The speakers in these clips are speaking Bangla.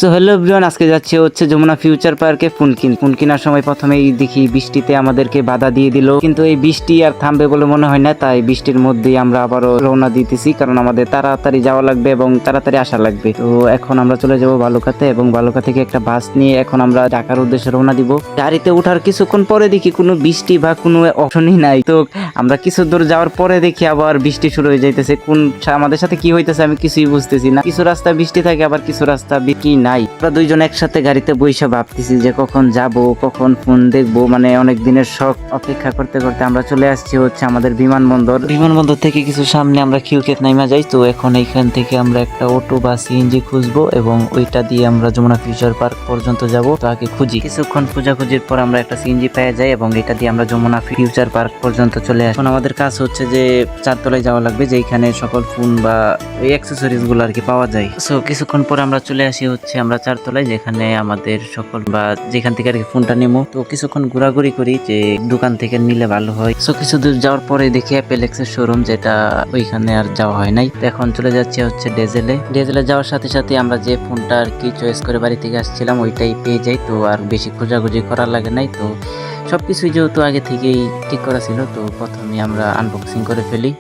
সো হ্যালো এভরিওয়ান, আজকে যাচ্ছে হচ্ছে যমুনা ফিউচার পার্কে ফোন কেনার সময় প্রথমেই দেখি বৃষ্টিতে আমাদেরকে বাধা দিয়ে দিল, কিন্তু এই বৃষ্টি আর থামবে বলে মনে হয় না। তাই বৃষ্টির মধ্যেই আমরা আবারও রওনা দিতেছি, কারণ আমাদের তাড়াতাড়ি যাওয়া লাগবে এবং তাড়াতাড়ি আসা লাগবে। তো এখন আমরা চলে যাব বালুকাতে এবং বালুকা থেকে একটা বাস নিয়ে এখন আমরা ঢাকার উদ্দেশ্যে রওনা দিব। গাড়িতে ওঠার কিছুক্ষণ পরে দেখি কোনো বৃষ্টি বা কোনো অপশনই নাই। তো আমরা কিছু দূর যাওয়ার পরে দেখি আবার বৃষ্টি শুরু হয়ে যাইতেছে। আমাদের সাথে কি হইতেছে আমি কিছুই বুঝতেছি না। কিছু রাস্তা বৃষ্টি থাকে, আবার কিছু রাস্তা বৃষ্টি নাই। আমরা দুইজন একসাথে গাড়িতে বইসা ভাবতেছি যে কখন যাব, কখন ফোন দেখবো। মানে অনেক দিনের শখ অপেক্ষা করতে করতে আমরা চলে আসছি হচ্ছে আমাদের বিমানবন্দর থেকে কিছু সামনে আমরা খিলক্ষেত নাইমা যাই। তো এখন এইখান থেকে আমরা একটা অটো বা সিএনজি খুঁজবো এবং ওইটা দিয়ে আমরা যমুনা ফিউচার পার্ক পর্যন্ত যাব। তো আগে খুঁজি, কিছুক্ষণ খোঁজাখুঁজির পর আমরা একটা সিএনজি পেয়ে যাই এবং এটা দিয়ে আমরা যমুনা ফিউচার পার্ক পর্যন্ত চলে আসি। এখন আমাদের কাজ হচ্ছে যে চারতলায় যাওয়া লাগবে, যেখানে সকল ফোন বা ওই অ্যাক্সেসরিজ গুলো আর কি পাওয়া যায়। সো কিছুক্ষণ পর আমরা চলে আসি হচ্ছে আমরা চারতলায়, যেখানে আমাদের সকল বা যেখান থেকে আর কি ফোনটা নেবো। তো কিছুক্ষণ ঘোরাঘুরি করি যে দোকান থেকে নিলে ভালো হয়। সো কিছু দূর যাওয়ার পরে দেখি অ্যাপেলেক্সের শোরুম, যেটা ওইখানে আর যাওয়া হয় নাই। তো এখন চলে যাচ্ছে হচ্ছে ডেজেলে যাওয়ার সাথে সাথে আমরা যে ফোনটা আর কি চয়েস করে বাড়ি থেকে আসছিলাম ওইটাই পেয়ে যাই। তো আর বেশি খোঁজাখুঁজি করা লাগে নাই। তো সবকিছুই যেহেতু আগে থেকেই ঠিক করা ছিল, তো প্রথমে আমরা আনবক্সিং করে ফেলি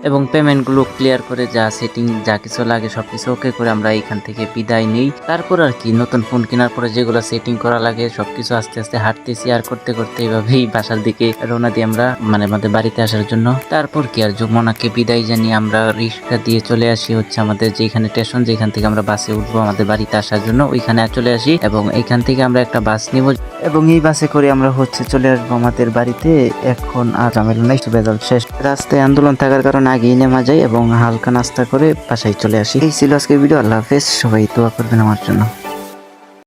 এবং পেমেন্টগুলো ক্লিয়ার করে যা সেটিং যা কিছু লাগে সবকিছু ওকে করে আমরা এখান থেকে বিদায় নেই। তারপর আর কি নতুন ফোন কেনার পরে যেগুলো সেটিং করা লাগে সবকিছু আস্তে আস্তে হাঁটতেছি আর করতে করতে এইভাবেই বাসার দিকে রওনা দিই আমরা, মানে আমাদের বাড়িতে আসার জন্য। তারপর কি আর যমুনাকে বিদায় জানিয়ে আমরা রিক্সা দিয়ে চলে আসি হচ্ছে আমাদের যেখানে স্টেশন, যেখান থেকে আমরা বাসে উঠবো আমাদের বাড়িতে আসার জন্য, ওইখানে চলে আসি এবং এইখান থেকে আমরা একটা বাস নিব এবং এই বাসে করে আমরা হচ্ছে চলে আসবো আমাদের বাড়িতে। এখন আর ঝামেলা নাই, বেজাল শেষ। রাস্তায় আন্দোলন থাকার কারণে আগেই নেমা যায় এবং হালকা নাস্তা করে বাসায় চলে আসি। এই ছিল আজকের ভিডিও। আল্লাহ হাফেজ, সবাই দোয়া করবেন আমার জন্য।